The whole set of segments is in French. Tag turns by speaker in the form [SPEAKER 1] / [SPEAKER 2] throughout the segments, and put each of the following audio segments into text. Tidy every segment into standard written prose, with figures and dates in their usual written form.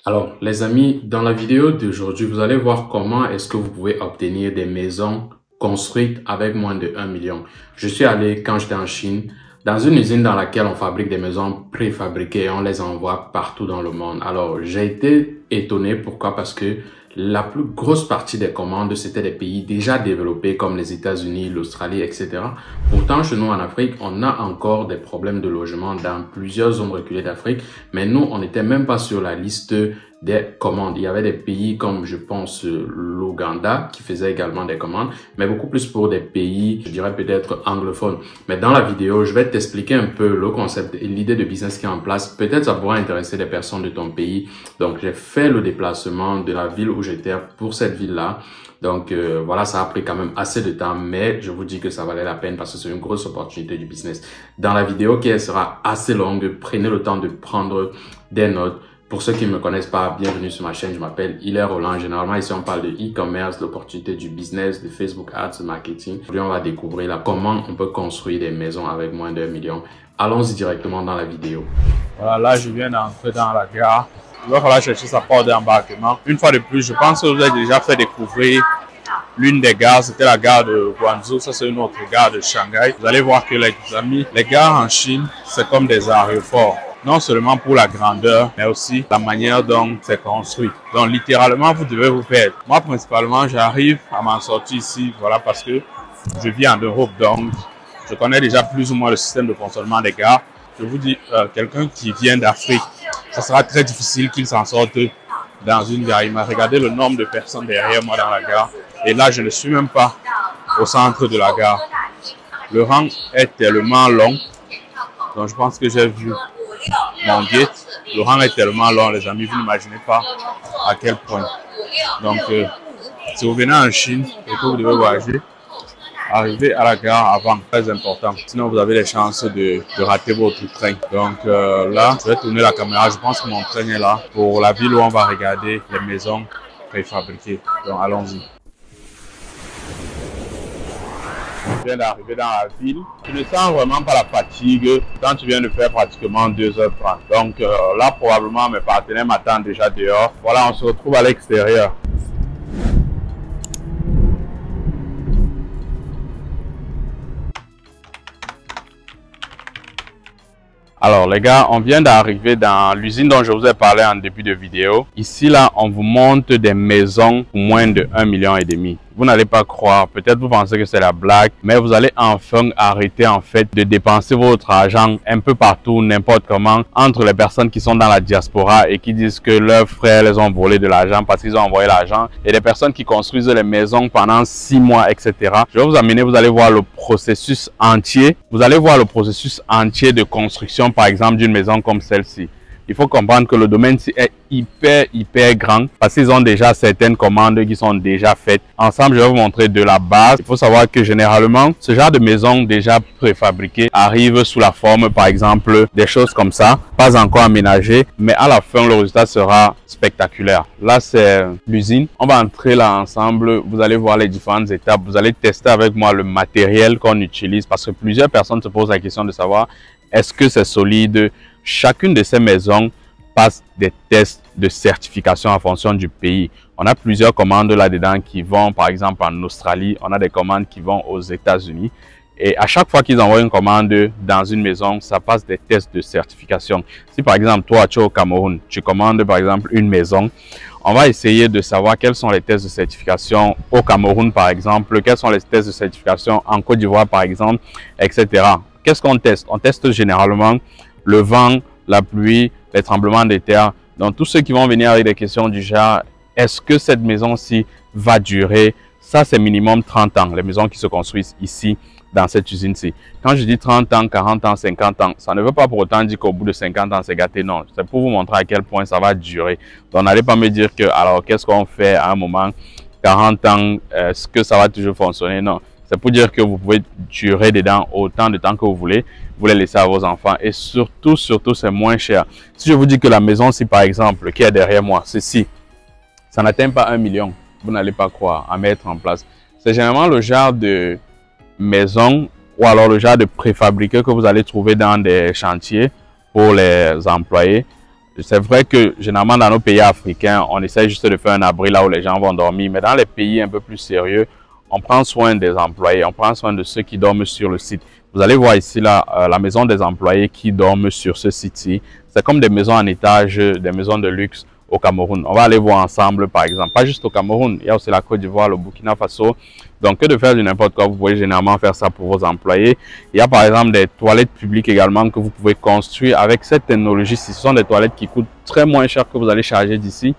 [SPEAKER 1] Alors, les amis, dans la vidéo d'aujourd'hui, vous allez voir comment est-ce que vous pouvez obtenir des maisons construites avec moins de 1 million. Je suis allé, quand j'étais en Chine, dans une usine dans laquelle on fabrique des maisons préfabriquées et on les envoie partout dans le monde. Alors, j'ai été étonné. Pourquoi? Parce que la plus grosse partie des commandes, c'était des pays déjà développés comme les États-Unis, l'Australie, etc. Pourtant, chez nous en Afrique, on a encore des problèmes de logement dans plusieurs zones reculées d'Afrique. Mais nous, on n'était même pas sur la liste des commandes. Il y avait des pays comme, je pense, l'Ouganda qui faisait également des commandes, mais beaucoup plus pour des pays, je dirais peut-être anglophones. Mais dans la vidéo, je vais t'expliquer un peu le concept et l'idée de business qui est en place. Peut-être ça pourra intéresser des personnes de ton pays. Donc, j'ai fait le déplacement de la ville où j'étais pour cette ville-là. Donc, voilà, ça a pris quand même assez de temps, mais je vous dis que ça valait la peine parce que c'est une grosse opportunité du business. Dans la vidéo qui sera assez longue, prenez le temps de prendre des notes. Pour ceux qui ne me connaissent pas, bienvenue sur ma chaîne, je m'appelle Hilaire Roland. Généralement, ici, on parle de e-commerce, l'opportunité du business, de Facebook Ads, marketing. Aujourd'hui, on va découvrir là comment on peut construire des maisons avec moins d'1 million. Allons-y directement dans la vidéo.
[SPEAKER 2] Voilà, là, je viens d'entrer dans la gare. Il va falloir chercher sa porte d'embarquement. Une fois de plus, je pense que vous avez déjà fait découvrir l'une des gares. C'était la gare de Guangzhou. Ça, c'est une autre gare de Shanghai. Vous allez voir que, les amis, les gares en Chine, c'est comme des aéroports. Non seulement pour la grandeur, mais aussi la manière dont c'est construit. Donc, littéralement, vous devez vous perdre. Moi, principalement, j'arrive à m'en sortir ici, voilà, parce que je vis en Europe, donc je connais déjà plus ou moins le système de fonctionnement des gares. Je vous dis, quelqu'un qui vient d'Afrique, ça sera très difficile qu'il s'en sorte dans une gare. Il m'a regardé le nombre de personnes derrière moi dans la gare. Et là, je ne suis même pas au centre de la gare. Le rang est tellement long. Donc, je pense que j'ai vu mon guide. Le rang est tellement long, les amis, vous n'imaginez pas à quel point. Donc, si vous venez en Chine et que vous devez voyager, arrivez à la gare avant, très important. Sinon, vous avez les chances de rater votre train. Donc là, je vais tourner la caméra. Je pense que mon train est là pour la ville où on va regarder les maisons préfabriquées. Donc, allons-y. Je viens d'arriver dans la ville. Tu ne sens vraiment pas la fatigue quand tu viens de faire pratiquement 2h30. Donc là, probablement, mes partenaires m'attendent déjà dehors. Voilà, on se retrouve à l'extérieur. Alors les gars, on vient d'arriver dans l'usine dont je vous ai parlé en début de vidéo. Ici là, on vous montre des maisons pour moins de 1,5 million. Vous n'allez pas croire, peut-être vous pensez que c'est la blague, mais vous allez enfin arrêter en fait de dépenser votre argent un peu partout, n'importe comment, entre les personnes qui sont dans la diaspora et qui disent que leurs frères les ont volé de l'argent parce qu'ils ont envoyé l'argent, et des personnes qui construisent les maisons pendant 6 mois, etc. Je vais vous amener, vous allez voir le processus entier. Vous allez voir le processus entier de construction, par exemple, d'une maison comme celle-ci. Il faut comprendre que le domaine-ci est hyper grand parce qu'ils ont déjà certaines commandes qui sont déjà faites. Ensemble, je vais vous montrer de la base. Il faut savoir que généralement, ce genre de maison déjà préfabriquée arrive sous la forme, par exemple, des choses comme ça, pas encore aménagées, mais à la fin, le résultat sera spectaculaire. Là, c'est l'usine. On va entrer là ensemble. Vous allez voir les différentes étapes. Vous allez tester avec moi le matériel qu'on utilise parce que plusieurs personnes se posent la question de savoir est-ce que c'est solide. Chacune de ces maisons passe des tests de certification en fonction du pays. On a plusieurs commandes là-dedans qui vont par exemple en Australie. On a des commandes qui vont aux États-Unis. Et à chaque fois qu'ils envoient une commande dans une maison, ça passe des tests de certification. Si par exemple, toi, tu es au Cameroun, tu commandes par exemple une maison, on va essayer de savoir quels sont les tests de certification au Cameroun par exemple, quels sont les tests de certification en Côte d'Ivoire par exemple, etc. Qu'est-ce qu'on teste? On teste généralement le vent, la pluie, les tremblements de terre. Donc, tous ceux qui vont venir avec des questions du genre, est-ce que cette maison-ci va durer? Ça, c'est minimum 30 ans, les maisons qui se construisent ici, dans cette usine-ci. Quand je dis 30 ans, 40 ans, 50 ans, ça ne veut pas pour autant dire qu'au bout de 50 ans, c'est gâté. Non, c'est pour vous montrer à quel point ça va durer. Donc, n'allez pas me dire que, alors, qu'est-ce qu'on fait à un moment, 40 ans, est-ce que ça va toujours fonctionner? Non. C'est pour dire que vous pouvez durer dedans autant de temps que vous voulez. Vous les laissez à vos enfants. Et surtout, c'est moins cher. Si je vous dis que la maison, si par exemple, qui est derrière moi, ceci, ça n'atteint pas 1 million, vous n'allez pas croire à mettre en place. C'est généralement le genre de maison ou alors le genre de préfabriqué que vous allez trouver dans des chantiers pour les employés. C'est vrai que généralement dans nos pays africains, on essaie juste de faire un abri là où les gens vont dormir. Mais dans les pays un peu plus sérieux, on prend soin des employés, on prend soin de ceux qui dorment sur le site. Vous allez voir ici là, la maison des employés qui dorment sur ce site-ci. C'est comme des maisons en étage, des maisons de luxe au Cameroun. On va aller voir ensemble par exemple. Pas juste au Cameroun, il y a aussi la Côte d'Ivoire, le Burkina Faso. Donc que de faire du n'importe quoi, vous pouvez généralement faire ça pour vos employés. Il y a par exemple des toilettes publiques également que vous pouvez construire avec cette technologie. Ce sont des toilettes qui coûtent très moins cher que vous allez charger d'ici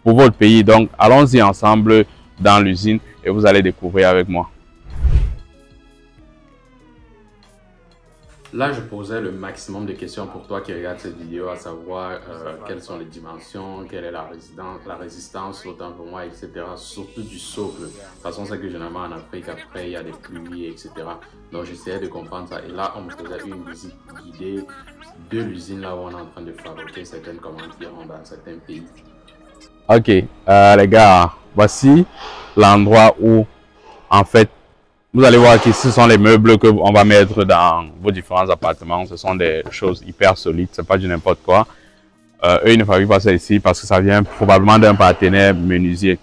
[SPEAKER 2] pour votre pays. Donc allons-y ensemble dans l'usine et vous allez découvrir avec moi.
[SPEAKER 1] Là, je posais le maximum de questions pour toi qui regarde cette vidéo, à savoir quelles sont les dimensions, quelle est la résistance au temps pour moi, etc. Surtout du socle. De toute façon, c'est que généralement en Afrique, après, il y a des pluies, etc. Donc, j'essayais de comprendre ça. Et là, on me faisait une visite guidée de l'usine là où on est en train de fabriquer certaines commandes dans certains pays.
[SPEAKER 2] Ok, les gars, voici l'endroit où, en fait, vous allez voir qu'ici, ce sont les meubles qu'on va mettre dans vos différents appartements. Ce sont des choses hyper solides, c'est pas du n'importe quoi. Eux, ils ne fabriquent pas ça ici parce que ça vient probablement d'un partenaire menuisier.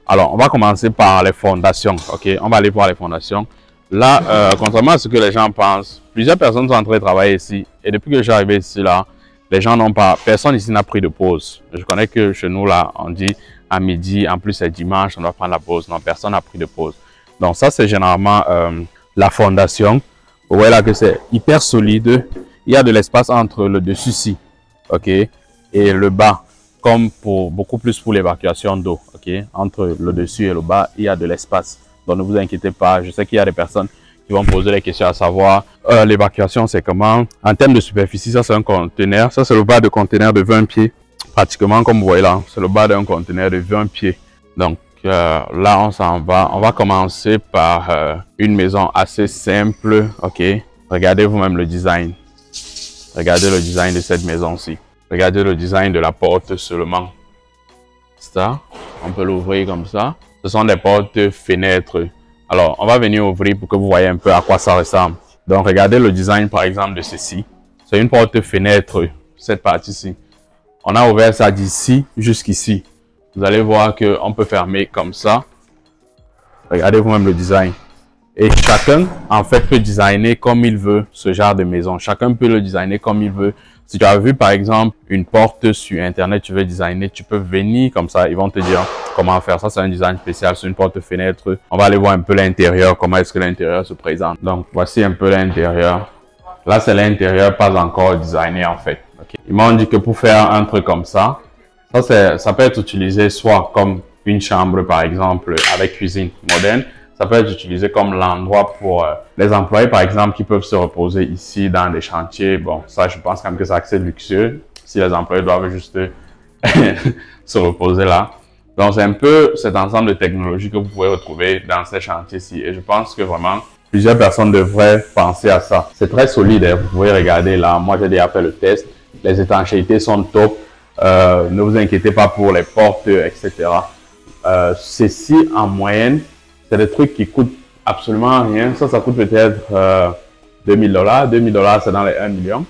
[SPEAKER 2] Alors, on va commencer par les fondations, ok? On va aller voir les fondations. Là, contrairement à ce que les gens pensent, plusieurs personnes sont en train de travailler ici. Et depuis que je suis arrivé ici, là, les gens n'ont pas, personne ici n'a pris de pause. Je connais que chez nous, là, on dit à midi, en plus c'est dimanche, on doit prendre la pause. Non, personne n'a pris de pause. Donc ça, c'est généralement la fondation. Vous voyez là que c'est hyper solide. Il y a de l'espace entre le dessus-ci, ok, et le bas, comme pour beaucoup plus pour l'évacuation d'eau, ok. Entre le dessus et le bas, il y a de l'espace. Donc ne vous inquiétez pas. Je sais qu'il y a des personnes qui vont poser des questions à savoir l'évacuation, c'est comment. En termes de superficie, ça c'est un conteneur. Ça c'est le bas de conteneur de 20 pieds, pratiquement comme vous voyez là. C'est le bas d'un conteneur de 20 pieds. Donc là, on s'en va. On va commencer par une maison assez simple. Ok. Regardez vous-même le design. Regardez le design de cette maison-ci. Regardez le design de la porte seulement. Ça, on peut l'ouvrir comme ça. Ce sont des portes-fenêtres. Alors, on va venir ouvrir pour que vous voyez un peu à quoi ça ressemble. Donc, regardez le design, par exemple, de ceci. C'est une porte-fenêtre, cette partie-ci. On a ouvert ça d'ici jusqu'ici. Vous allez voir qu'on peut fermer comme ça. Regardez vous-même le design. Et chacun, en fait, peut designer comme il veut ce genre de maison. Chacun peut le designer comme il veut. Si tu as vu, par exemple, une porte sur Internet, tu veux designer, tu peux venir comme ça. Ils vont te dire comment faire. Ça, c'est un design spécial sur une porte-fenêtre. On va aller voir un peu l'intérieur, comment est-ce que l'intérieur se présente. Donc, voici un peu l'intérieur. Là, c'est l'intérieur pas encore designé, en fait. Okay. Ils m'ont dit que pour faire un truc comme ça, ça peut être utilisé soit comme une chambre, par exemple, avec cuisine moderne. Ça peut être utilisé comme l'endroit pour les employés, par exemple, qui peuvent se reposer ici dans des chantiers. Bon, ça, je pense quand même que c'est assez luxueux si les employés doivent juste se reposer là. Donc, c'est un peu cet ensemble de technologies que vous pouvez retrouver dans ces chantiers-ci. Et je pense que vraiment, plusieurs personnes devraient penser à ça. C'est très solide, hein. Vous pouvez regarder là. Moi, j'ai déjà fait le test. Les étanchéités sont top. Ne vous inquiétez pas pour les portes, etc. Ceci, en moyenne, c'est des trucs qui coûtent absolument rien. Ça coûte peut-être $2000. $2000, c'est dans les 1 million.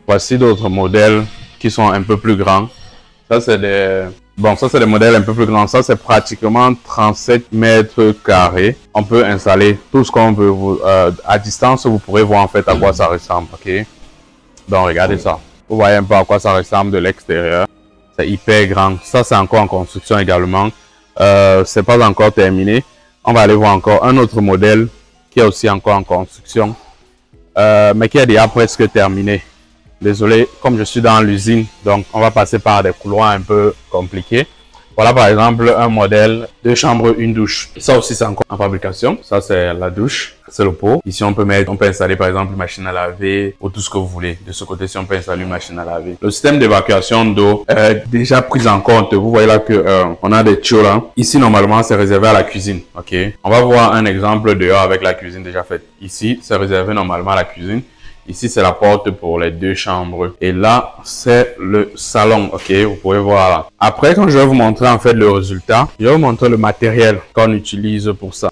[SPEAKER 2] Voici d'autres modèles qui sont un peu plus grands. Ça, c'est des modèles un peu plus grands. Ça, c'est pratiquement 37 mètres carrés. On peut installer tout ce qu'on veut. À distance, vous pourrez voir en fait à quoi ça ressemble. Ok. Donc, regardez ça. Vous voyez un peu à quoi ça ressemble de l'extérieur. C'est hyper grand. Ça, c'est encore en construction également. C'est pas encore terminé. On va aller voir encore un autre modèle qui est aussi encore en construction, mais qui est déjà presque terminé. Désolé, comme je suis dans l'usine, donc on va passer par des couloirs un peu compliqués. Voilà par exemple un modèle de chambre, une douche. Ça aussi c'est encore en fabrication. Ça c'est la douche, c'est le pot. Ici on peut installer par exemple une machine à laver ou tout ce que vous voulez. De ce côté-ci on peut installer une machine à laver. Le système d'évacuation d'eau est déjà pris en compte. Vous voyez là que on a des tuyaux là. Ici normalement c'est réservé à la cuisine. Ok. On va voir un exemple dehors avec la cuisine déjà faite. Ici c'est réservé normalement à la cuisine. Ici, c'est la porte pour les deux chambres. Et là, c'est le salon. Ok, vous pouvez voir là. Après, quand je vais vous montrer en fait le résultat, je vais vous montrer le matériel qu'on utilise pour ça.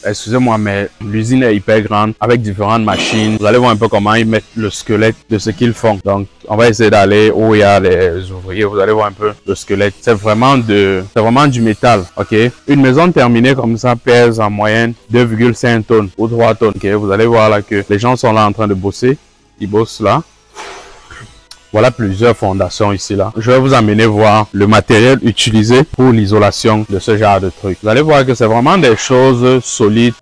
[SPEAKER 2] Excusez-moi, mais l'usine est hyper grande avec différentes machines. Vous allez voir un peu comment ils mettent le squelette de ce qu'ils font. Donc, On va essayer d'aller où il y a les ouvriers. Vous allez voir un peu le squelette. C'est vraiment du métal. Ok. Une maison terminée comme ça pèse en moyenne 2,5 tonnes ou 3 tonnes. Ok. Vous allez voir là que les gens sont là en train de bosser. Ils bossent là. Voilà plusieurs fondations ici là. Je vais vous amener voir le matériel utilisé pour l'isolation de ce genre de trucs. Vous allez voir que c'est vraiment des choses solides.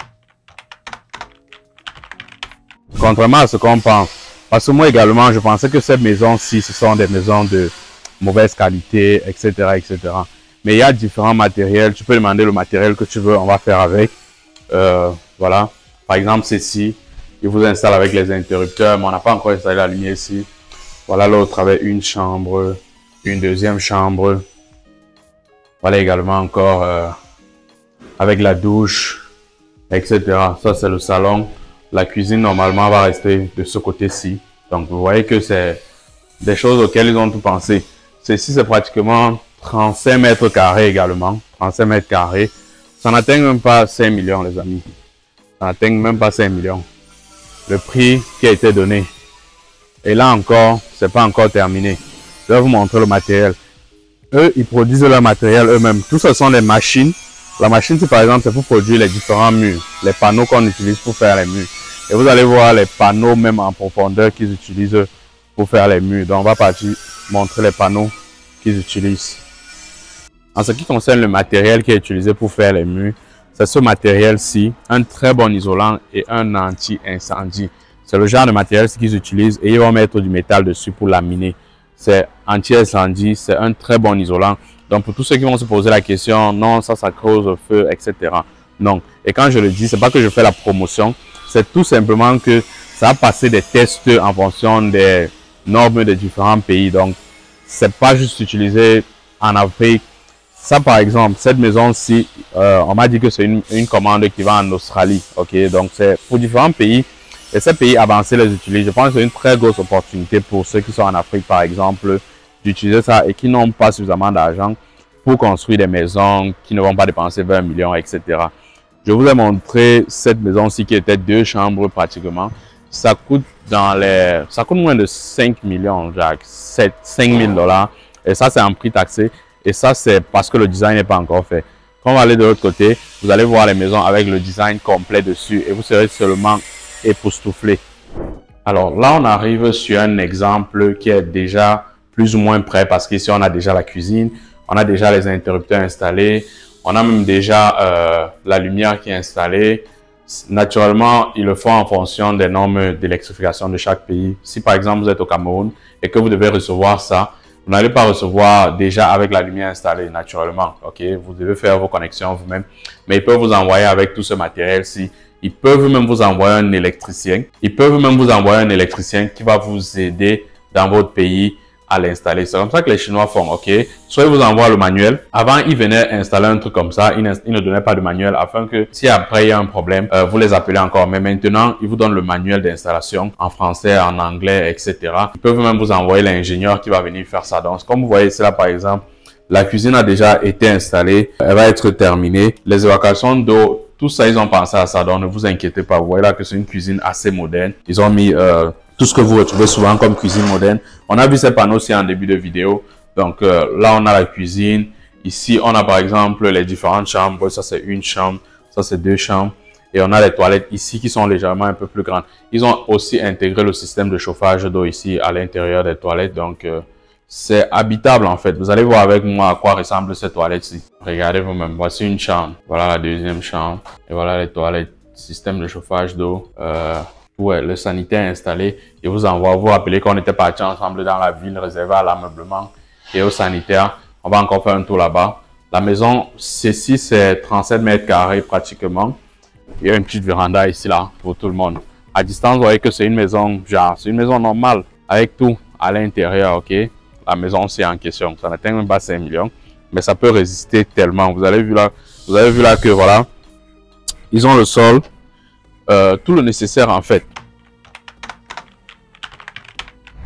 [SPEAKER 2] Contrairement à ce qu'on pense. Parce que moi également, je pensais que ces maisons-ci, ce sont des maisons de mauvaise qualité, etc., etc. Mais il y a différents matériels. Tu peux demander le matériel que tu veux, on va faire avec. Voilà. Par exemple, ceci, il vous installe avec les interrupteurs, mais on n'a pas encore installé la lumière ici. Voilà l'autre avec une chambre, une deuxième chambre. Voilà également encore avec la douche, etc. Ça, c'est le salon. La cuisine, normalement, va rester de ce côté-ci. Donc, vous voyez que c'est des choses auxquelles ils ont tout pensé. Ceci, c'est pratiquement 35 mètres carrés également. 35 mètres carrés. Ça n'atteint même pas 5 millions, les amis. Ça n'atteint même pas 5 millions. Le prix qui a été donné. Et là encore, c'est pas encore terminé. Je vais vous montrer le matériel. Eux, ils produisent leur matériel eux-mêmes. Tout ce sont des machines. La machine, par exemple, c'est pour produire les différents murs. Les panneaux qu'on utilise pour faire les murs. Et vous allez voir les panneaux même en profondeur qu'ils utilisent pour faire les murs. Donc, on va partir montrer les panneaux qu'ils utilisent. En ce qui concerne le matériel qui est utilisé pour faire les murs, c'est ce matériel-ci, un très bon isolant et un anti-incendie. C'est le genre de matériel qu'ils utilisent et ils vont mettre du métal dessus pour laminer. C'est anti-incendie, c'est un très bon isolant. Donc, pour tous ceux qui vont se poser la question, non, ça cause le feu, etc. Non. Et quand je le dis, c'est pas que je fais la promotion, c'est tout simplement que ça a passé des tests en fonction des normes des différents pays. Donc, c'est pas juste utilisé en Afrique. Ça, par exemple, cette maison-ci, on m'a dit que c'est une commande qui va en Australie. Ok, donc c'est pour différents pays. Et ces pays avancés les utilisent. Je pense que c'est une très grosse opportunité pour ceux qui sont en Afrique, par exemple, d'utiliser ça et qui n'ont pas suffisamment d'argent pour construire des maisons qui ne vont pas dépenser 20 millions, etc. Je vous ai montré cette maison-ci qui était 2 chambres pratiquement. Ça coûte moins de 5 millions, Jacques, 5 000 $. Et ça, c'est en prix taxé. Et ça, c'est parce que le design n'est pas encore fait. Quand on va aller de l'autre côté, vous allez voir les maisons avec le design complet dessus et vous serez seulement époustouflé. Alors là, on arrive sur un exemple qui est déjà plus ou moins prêt parce qu'ici, on a déjà la cuisine, on a déjà les interrupteurs installés, on a même déjà la lumière qui est installée. Naturellement, ils le font en fonction des normes d'électrification de chaque pays. Si par exemple, vous êtes au Cameroun et que vous devez recevoir ça, vous n'allez pas recevoir déjà avec la lumière installée naturellement. Ok, vous devez faire vos connexions vous-même, mais ils peuvent vous envoyer avec tout ce matériel-ci. Ils peuvent même vous envoyer un électricien. Ils peuvent même vous envoyer un électricien qui va vous aider dans votre pays à l'installer. C'est comme ça que les Chinois font, ok? Soit ils vous envoient le manuel. Avant, ils venaient installer un truc comme ça. Ils ne donnaient pas de manuel afin que si après il y a un problème, vous les appelez encore. Mais maintenant, ils vous donnent le manuel d'installation en français, en anglais, etc. Ils peuvent même vous envoyer l'ingénieur qui va venir faire ça. Donc, comme vous voyez ici là, par exemple, la cuisine a déjà été installée. Elle va être terminée. Les évacuations d'eau, tout ça, ils ont pensé à ça. Donc, ne vous inquiétez pas. Vous voyez là que c'est une cuisine assez moderne. Ils ont mis tout ce que vous retrouvez souvent comme cuisine moderne. On a vu ces panneaux aussi en début de vidéo. Donc, là, on a la cuisine. Ici, on a par exemple les différentes chambres. Ça, c'est une chambre. Ça, c'est 2 chambres. Et on a les toilettes ici qui sont légèrement un peu plus grandes. Ils ont aussi intégré le système de chauffage d'eau ici à l'intérieur des toilettes. Donc, c'est habitable en fait. Vous allez voir avec moi à quoi ressemble cette toilette-ci. Regardez vous-même. Voici une chambre. Voilà la deuxième chambre. Et voilà les toilettes. Système de chauffage d'eau. Ouais, le sanitaire installé. Et vous envoie. Vous vous rappelez qu'on était partis ensemble dans la ville réservée à l'ameublement et au sanitaire. On va encore faire un tour là-bas. La maison, ceci, c'est 37 mètres carrés pratiquement. Il y a une petite véranda ici là pour tout le monde. À distance, vous voyez que c'est une maison, genre, c'est une maison normale avec tout à l'intérieur, ok? La maison, c'est en question. Ça n'atteint même pas 5 millions. Mais ça peut résister tellement. Vous avez vu là que voilà. Ils ont le sol. Tout le nécessaire en fait.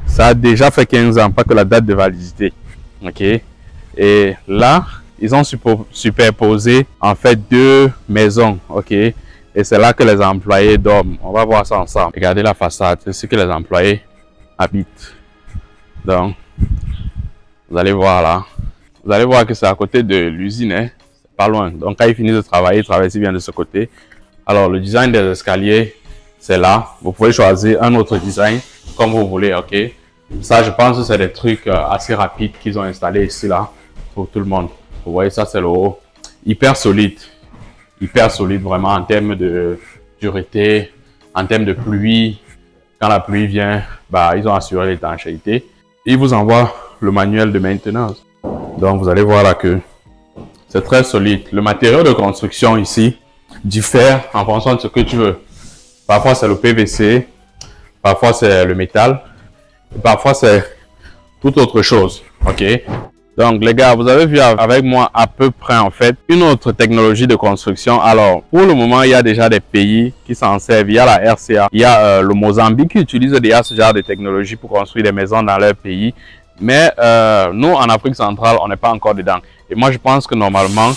[SPEAKER 2] Ça a déjà fait 15 ans, pas que la date de validité. Ok. Et là, ils ont superposé en fait 2 maisons. Ok. Et c'est là que les employés dorment. On va voir ça ensemble. Regardez la façade. C'est ce que les employés habitent. Donc, vous allez voir là. Vous allez voir que c'est à côté de l'usine, hein. C'est pas loin. Donc, quand ils finissent de travailler, ils travaillent bien de ce côté. Alors, le design des escaliers, c'est là. Vous pouvez choisir un autre design comme vous voulez, ok? Ça, je pense que c'est des trucs assez rapides qu'ils ont installés ici, là, pour tout le monde. Vous voyez, ça, c'est le haut. Hyper solide vraiment en termes de dureté, en termes de pluie. Quand la pluie vient, bah, ils ont assuré l'étanchéité. Ils vous envoient le manuel de maintenance. Donc, vous allez voir là que c'est très solide. Le matériau de construction ici diffère en fonction de ce que tu veux. Parfois, c'est le PVC, parfois, c'est le métal, et parfois, c'est toute autre chose. OK? Donc, les gars, vous avez vu avec moi à peu près, en fait, une autre technologie de construction. Alors, pour le moment, il y a déjà des pays qui s'en servent. Il y a la RCA, il y a le Mozambique qui utilise déjà ce genre de technologie pour construire des maisons dans leur pays. Mais nous, en Afrique centrale, on n'est pas encore dedans. Et moi, je pense que normalement,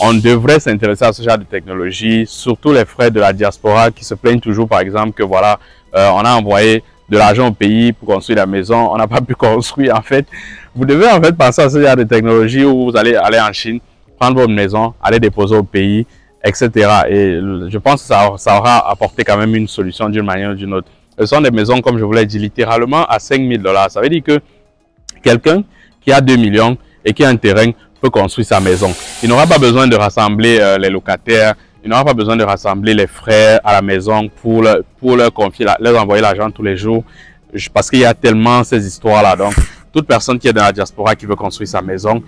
[SPEAKER 2] on devrait s'intéresser à ce genre de technologie, surtout les frères de la diaspora qui se plaignent toujours, par exemple, que voilà, on a envoyé de l'argent au pays pour construire la maison, on n'a pas pu construire. En fait, vous devez en fait penser à ce genre de technologie où vous allez aller en Chine, prendre votre maison, aller déposer au pays, etc. Et je pense que ça aura apporté quand même une solution d'une manière ou d'une autre. Ce sont des maisons, comme je vous l'ai dit, littéralement à 5 000 $. Ça veut dire que quelqu'un qui a 2 millions et qui a un terrain peut construire sa maison. Il n'aura pas besoin de rassembler les locataires, il n'aura pas besoin de rassembler les frères à la maison pour leur confier, leur envoyer l'argent tous les jours. Parce qu'il y a tellement ces histoires-là. Donc, toute personne qui est dans la diaspora qui veut construire sa maison,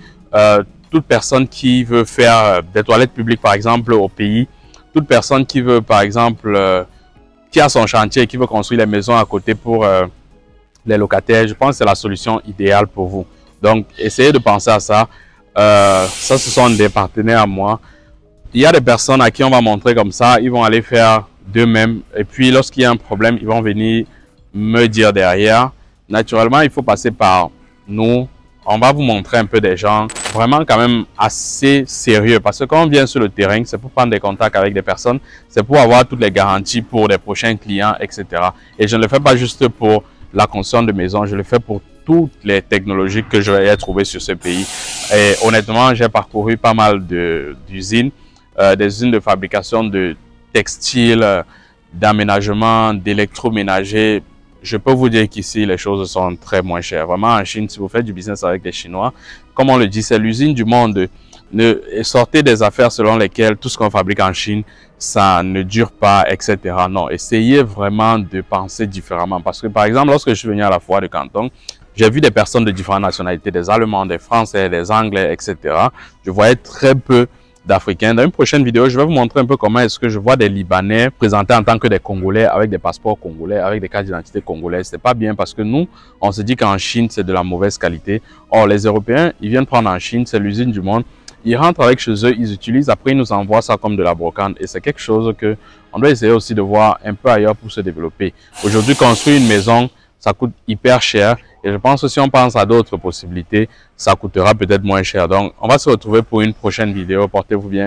[SPEAKER 2] toute personne qui veut faire des toilettes publiques, par exemple, au pays, toute personne qui veut, par exemple, qui a son chantier et qui veut construire les maisons à côté pour les locataires, je pense que c'est la solution idéale pour vous. Donc, essayez de penser à ça. Ça, ce sont des partenaires à moi. Il y a des personnes à qui on va montrer comme ça, ils vont aller faire d'eux-mêmes. Et puis, lorsqu'il y a un problème, ils vont venir me dire derrière. Naturellement, il faut passer par nous. On va vous montrer un peu des gens vraiment quand même assez sérieux. Parce que quand on vient sur le terrain, c'est pour prendre des contacts avec des personnes. C'est pour avoir toutes les garanties pour les prochains clients, etc. Et je ne le fais pas juste pour la construction de maisons. Je le fais pour toutes les technologies que je vais trouver sur ce pays. Et honnêtement, j'ai parcouru pas mal d'usines, des usines de fabrication de textiles, d'aménagement, d'électroménager. Je peux vous dire qu'ici, les choses sont très moins chères. Vraiment, en Chine, si vous faites du business avec des Chinois, comme on le dit, c'est l'usine du monde. Ne sortez des affaires selon lesquelles tout ce qu'on fabrique en Chine, ça ne dure pas, etc. Non, essayez vraiment de penser différemment. Parce que, par exemple, lorsque je suis venu à la foire de Canton, j'ai vu des personnes de différentes nationalités, des Allemands, des Français, des Anglais, etc. Je voyais très peu d'Africains. Dans une prochaine vidéo, je vais vous montrer un peu comment est-ce que je vois des Libanais présentés en tant que des Congolais, avec des passeports congolais, avec des cartes d'identité congolaises. C'est pas bien parce que nous, on se dit qu'en Chine, c'est de la mauvaise qualité. Or, les Européens, ils viennent prendre en Chine, c'est l'usine du monde. Ils rentrent avec chez eux, ils utilisent, après ils nous envoient ça comme de la brocante. Et c'est quelque chose que on doit essayer aussi de voir un peu ailleurs pour se développer. Aujourd'hui, construire une maison, ça coûte hyper cher. Et je pense que si on pense à d'autres possibilités, ça coûtera peut-être moins cher. Donc, on va se retrouver pour une prochaine vidéo. Portez-vous bien.